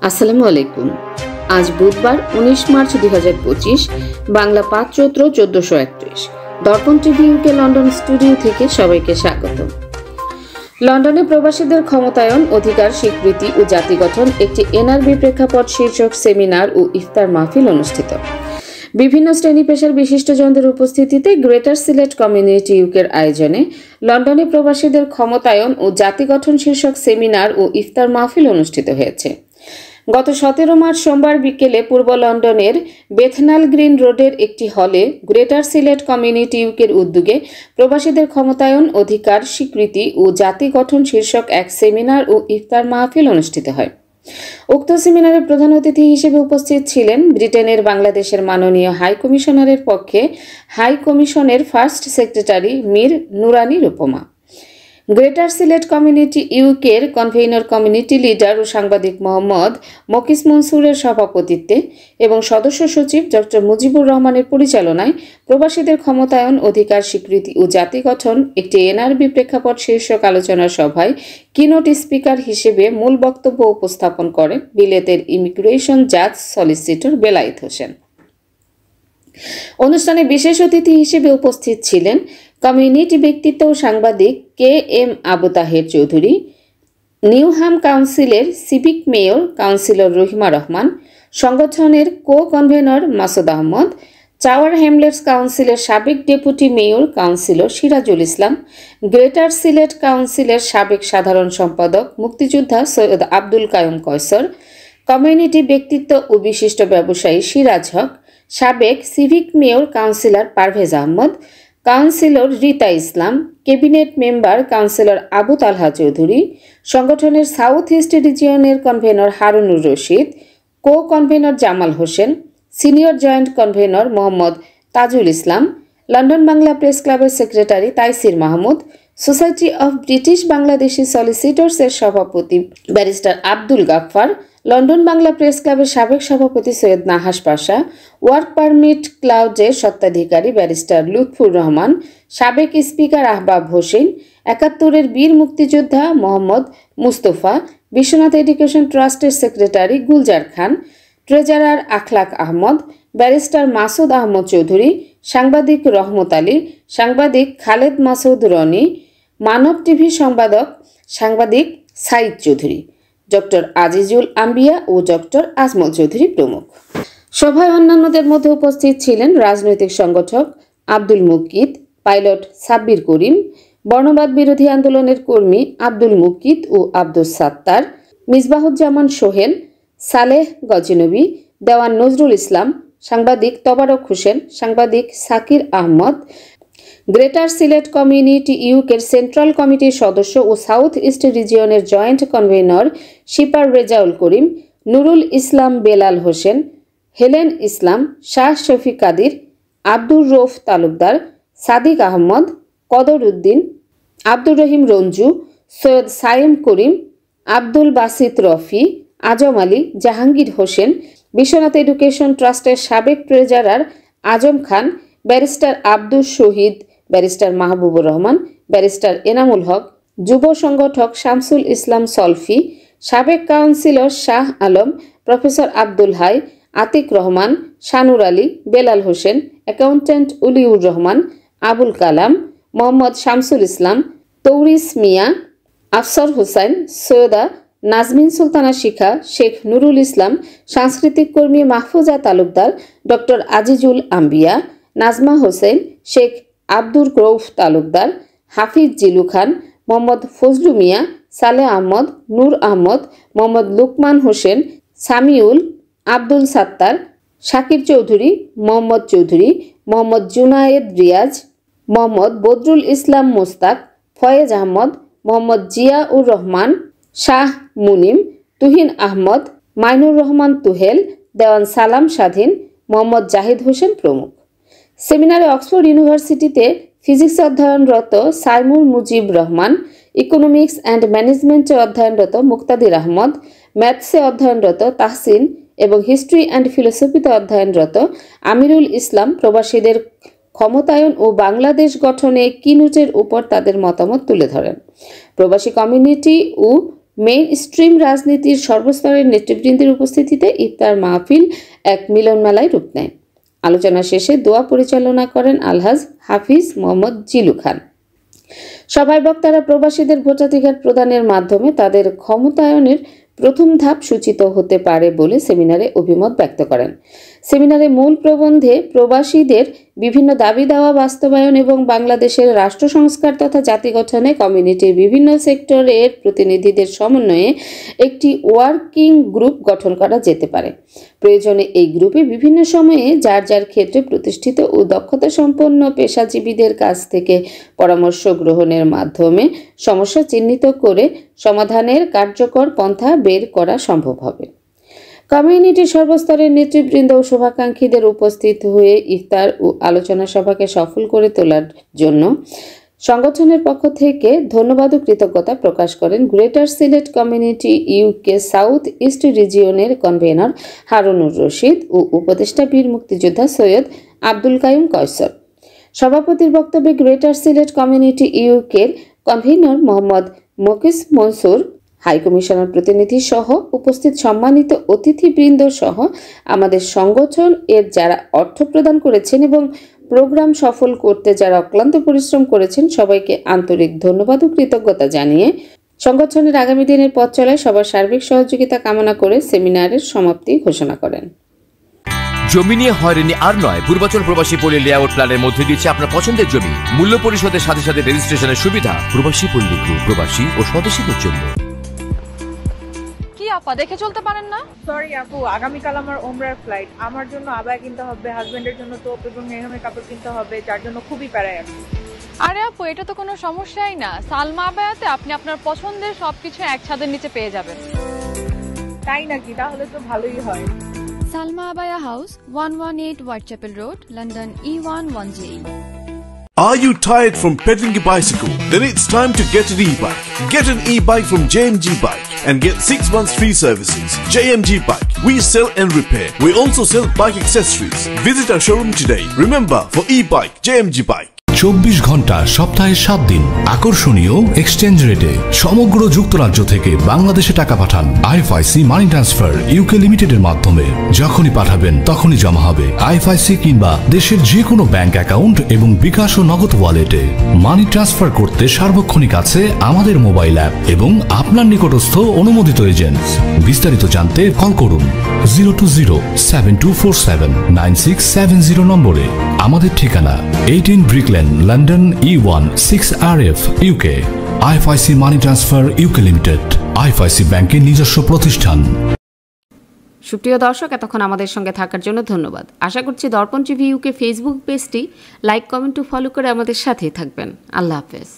আসসালামু আলাইকুম। আজ বুধবার 19 মার্চ 2025, বাংলা 5 চৈত্র 1431। দর্পণ টিভি ইউকে লন্ডন স্টুডিও থেকে সবাইকে স্বাগত। লন্ডনে প্রবাসীদের ক্ষমতায়ন, অধিকার, স্বীকৃতি ও জাতি গঠন একটি এনআরবি প্রেক্ষাপট শীর্ষক সেমিনার ও ইফতার মাহফিল অনুষ্ঠিত। বিভিন্ন শ্রেণী পেশার বিশিষ্টজনদের উপস্থিতিতে গ্রেটার সিলেট কমিউনিটি ইউকের আয়োজনে লন্ডনে প্রবাসীদের ক্ষমতায়ন ও জাতি গঠন শীর্ষক সেমিনার ও ইফতার মাহফিল অনুষ্ঠিত হয়েছে। গত 17 মার্চ সোমবার বিকেলে পূর্ব লন্ডনের বেথনাল গ্রিন রোডের একটি হলে গ্রেটার সিলেট কমিউনিটি ইউকের উদ্যোগে প্রবাসীদের ক্ষমতায়ন, অধিকার, স্বীকৃতি ও জাতি গঠন শীর্ষক এক সেমিনার ও ইফতার মাহফিল অনুষ্ঠিত হয়। উক্ত সেমিনারে প্রধান অতিথি হিসেবে উপস্থিত ছিলেন ব্রিটেনের বাংলাদেশের মাননীয় হাই কমিশনারের পক্ষে হাই কমিশনের first secretary Mir Nurani Rupma, greater Sylhet community ইউকের কনভেনর, কমিউনিটি লিডার ও সাংবাদিক মোহাম্মদ মকিস মনসুরের সভাপতিত্বে এবং সদস্য সচিব ডক্টর মুজিবুর রহমানের পরিচালনায় প্রবাসীদের ক্ষমতায়ন, অধিকার, স্বীকৃতি ও জাতি গঠন একটি এনআরবি প্রেক্ষাপট শীর্ষক আলোচনা সভায় কিনোট স্পিকার হিসেবে মূল বক্তব্য উপস্থাপন করেন বিলেতের ইমিগ্রেশন জাজ সলিসিটর বেলায়েত হোসেন। অনুষ্ঠানে বিশেষ অতিথি হিসেবে উপস্থিত ছিলেন কমিউনিটি ব্যক্তিত্ব ও সাংবাদিক KM আবু তাহের চৌধুরী, নিউহাম কাউন্সিলের civic mayor councillor Rahima Rahman, সংগঠনের co-convenor Masud Ahmed, Tower Hamlets কাউন্সিলের সাবেক deputy mayor councillor Sirajul Islam, greater Sylhet কাউন্সিলের সাবেক সাধারণ সম্পাদক মুক্তিযোদ্ধা সৈয়দ আব্দুল কায়ুম কয়সর, কমিউনিটি ব্যক্তিত্ব ও বিশিষ্ট ব্যবসায়ী সিরাজ হক, সাবেক civic mayor councillor Parvez Ahmed, councillor Rita Islam, cabinet member councillor Abu Talha Chowdhury, সংগঠনের সাউথ ইস্ট রিজিয়নের convenor Harunur Rashid, co-convenor Jamal Hossain, senior joint convenor Mohammad Tajul Islam, London Bangla press ক্লাবের secretary Taisir Mahmud, society of British Bangladeshi সলিসিটরসের সভাপতি barrister Abdul Gaffar, London Bangla press ক্লাবের সাবেক সভাপতি সৈয়দ নাহাস পাশা, ওয়ার্ক পারমিট ক্লাউডের স্বত্বাধিকারী ব্যারিস্টার লুৎফুর রহমান, সাবেক স্পিকার আহবাব হোসেন, 71-এর বীর মুক্তিযোদ্ধা মোহাম্মদ মুস্তফা, বিশ্বনাথ এডুকেশন ট্রাস্টের সেক্রেটারি গুলজার খান, ট্রেজারার আখলাক আহমদ, ব্যারিস্টার মাসুদ আহমদ চৌধুরী, সাংবাদিক রহমত আলী, সাংবাদিক খালেদ মাসুদ রনি, মানব টিভি সম্পাদক সাংবাদিক সাইদ চৌধুরী, ডক্টর আজিজুল আম্বিয়া ও ডক্টর আজমল চৌধুরী প্রমুখ। সভায় অন্যান্যদের মধ্যে উপস্থিত ছিলেন রাজনৈতিক সংগঠক আব্দুল মুকিত, পাইলট সাব্বির করিম, বর্ণবাদ বিরোধী আন্দোলনের কর্মী আব্দুল মুকিত ও আব্দুস সাত্তার, মিসবাহুজ্জামান সোহেল, সালেহ গজনবী, দেওয়ান নজরুল ইসলাম, সাংবাদিক তবারক হোসেন, সাংবাদিক সাকির আহমদ, গ্রেটার সিলেট কমিউনিটি ইউকের সেন্ট্রাল কমিটির সদস্য ও সাউথ ইস্ট রিজিয়নের joint convenor Shipar Rezaul Karim, Nurul Islam Belal Hossain, Helen Islam, Shah Shafi Kadir, Abdur Rouf Talukdar, Sadiq Ahmed, Kadar Uddin, Abdur Rahim Ranju, Syed Saim Karim, Abdul Basit Rafi, Azam Ali, Jahangir Hossain, Biswanath education ট্রাস্টের সাবেক treasurer Azam Khan, barrister Abdul Shahid, barrister Mahbubur Rahman, barrister Enamul Haque, যুব সংগঠক শামসুল ইসলাম সলফি, সাবেক councillor Shah Alam, professor Abdul Hai, Atiq Rahman, Shanur Ali, Belal Hossain, accountant Oliur Rahman, Abul Kalam, Mohammad Shamsul Islam, Touris Mia, Afsar Hossain, Syeda Nazmin Sultana Shikha, Sheikh Nurul Islam, সাংস্কৃতিক কর্মী মাহফুজা তালুকদার, ডক্টর আজিজুল আম্বিয়া, নাজমা হোসেন, শেখ আব্দুর রৌফ তালুকদার, হাফিজ জিলু খান, মোহাম্মদ ফজলু মিয়া, সালেহ আহমদ, নূর আহমদ, মোহাম্মদ লুকমান হোসেন, সামিউল, আব্দুল সাত্তার, শাকির চৌধুরী, মোহাম্মদ চৌধুরী, মোহাম্মদ জুনায়েদ রিয়াজ, মোহাম্মদ বদরুল ইসলাম মোস্তাক, ফয়েজ আহমদ, মোহাম্মদ জিয়া উর রহমান, শাহ মুনিম, তুহিন আহমদ, মাইনুর রহমান তুহেল, দেওয়ান সালাম স্বাধীন, মোহাম্মদ জাহিদ হোসেন প্রমুখ। সেমিনারে অক্সফোর্ড ইউনিভার্সিটিতে ফিজিক্স অধ্যয়নরত সাইমুল মুজিব রহমান, ইকোনমিক্স অ্যান্ড ম্যানেজমেন্টে অধ্যয়নরত মুক্তাদির আহমদ, ম্যাথসে অধ্যয়নরত তাহসিন এবং হিস্ট্রি অ্যান্ড ফিলোসফিতে অধ্যয়নরত আমিরুল ইসলাম প্রবাসীদের ক্ষমতায়ন ও বাংলাদেশ গঠনে কিনোটের উপর তাদের মতামত তুলে ধরেন। প্রবাসী কমিউনিটি ও মেইন স্ট্রিম রাজনীতির সর্বস্তরের নেতৃবৃন্দের উপস্থিতিতে ইফতার মাহফিল এক মিলন মেলায় রূপ নেয়। আলোচনা শেষে দোয়া পরিচালনা করেন আলহাজ হাফিজ মোহাম্মদ জিলু খান। সভায় বক্তারা প্রবাসীদের ভোটাধিকার প্রদানের মাধ্যমে তাদের ক্ষমতায়নের প্রথম ধাপ সূচিত হতে পারে বলে সেমিনারে অভিমত ব্যক্ত করেন। সেমিনারে মূল প্রবন্ধে প্রবাসীদের বিভিন্ন দাবি দাওয়া বাস্তবায়ন এবং বাংলাদেশের রাষ্ট্র সংস্কার তথা জাতি গঠনে কমিউনিটির বিভিন্ন সেক্টরের প্রতিনিধিদের সমন্বয়ে একটি ওয়ার্কিং গ্রুপ গঠন করা যেতে পারে। প্রয়োজনে এই গ্রুপে বিভিন্ন সময়ে যার যার ক্ষেত্রে প্রতিষ্ঠিত ও দক্ষতা সম্পন্ন পেশাজীবীদের কাছ থেকে পরামর্শ গ্রহণের মাধ্যমে সমস্যা চিহ্নিত করে সমাধানের কার্যকর পন্থা বের করা সম্ভব হবে। কমিউনিটির সর্বস্তরের নেতৃবৃন্দ ও শুভাকাঙ্ক্ষীদের উপস্থিত হয়ে ইফতার ও আলোচনা সভাকে সফল করে তোলার জন্য সংগঠনের পক্ষ থেকে ধন্যবাদ ও কৃতজ্ঞতা প্রকাশ করেন greater Sylhet community UK south east রিজিয়নের কনভেনর হারুনুর রশিদ ও উপদেষ্টা বীর মুক্তিযোদ্ধা সৈয়দ আব্দুল কাইয়ুম কয়সর। সভাপতির বক্তব্যে গ্রেটার সিলেট কমিউনিটি ইউকের কনভেনর মোহাম্মদ মুকিস মনসুর, হাইকমিশনার প্রতিনিধি সহ উপস্থিত সম্মানিত অতিথিবৃন্দ সহ আমাদের সংগঠন এর যারা অর্থ প্রদান করেছেন এবং প্রোগ্রাম সফল করতে যারা অক্লান্ত পরিশ্রম করেছেন সবাইকে আন্তরিক ধন্যবাদ ও কৃতজ্ঞতা জানিয়ে সংগঠনের আগামী দিনের পথ চলায় সবার সার্বিক সহযোগিতা কামনা করে সেমিনারের সমাপ্তি ঘোষণা করেন। জমি নিয়ে হয়রানি আর নয়। পূর্বাচল প্রবাসী পল্লী লেআউট প্ল্যানের মধ্যে দিচ্ছে আপনার পছন্দের জমি মূল্য পরিশোধের সাথে সাথে রেজিস্ট্রেশনের সুবিধা। প্রবাসী পল্লী গ্রুপ, প্রবাসী ও স্বদেশীদের জন্য। কি আপা দেখে চলতে পারেন না? সরি আপু, আগামীকাল আমার ওমরার ফ্লাইট। আমার জন্য আবায়া কিনতে হবে, হাজবেন্ডের জন্য তোপ এবং মেহমের কাপড় কিনতে হবে, যার জন্য খুবই প্যারায় আমি। আরে আপু, এটা তো কোনো সমস্যাই না। সালমা আবায়াতে আপনি আপনার পছন্দের সবকিছু এক ছাদের নিচে পেয়ে যাবেন। তাই নাকি? তাহলে তো ভালোই হয়। Salma Abaya House, 118 Whitechapel Road, London E11JE. Are you tired from pedaling a bicycle? Then it's time to get an e-bike. Get an e-bike from JMG Bike and get 6 months free services. JMG Bike. We sell and repair. We also sell bike accessories. Visit our showroom today. Remember, for e-bike, JMG Bike. 24 ঘন্টা সপ্তাহে 7 দিন আকর্ষণীয় exchange রেটে সমগ্র যুক্তরাজ্য থেকে বাংলাদেশে টাকা পাঠান আইএফআইসি মানি ট্রান্সফার ইউকে লিমিটেডের মাধ্যমে। যখনই পাঠাবেন তখনই জমা হবে আইএফআইসি কিংবা দেশের যে কোনো ব্যাংক অ্যাকাউন্ট এবং বিকাশ ও নগদ ওয়ালেটে। মানি ট্রান্সফার করতে সার্বক্ষণিক আছে আমাদের মোবাইল অ্যাপ এবং আপনার নিকটস্থ অনুমোদিত এজেন্ট। বিস্তারিত জানতে কল করুন 020-7247-9670 নম্বরে। আমাদের ঠিকানা 18 Brick Lane, London E1 6RF UK। IFIC money transfer UK limited, IFIC ব্যাংকের নিজস্ব প্রতিষ্ঠান। সুপ্রিয় দর্শক, এতক্ষণ আমাদের সঙ্গে থাকার জন্য ধন্যবাদ। আশা করছি দর্পণ টিভি ইউকে ফেসবুক পেজটি লাইক, কমেন্ট ও ফলো করে আমাদের সাথেই থাকবেন। আল্লাহ হাফেজ।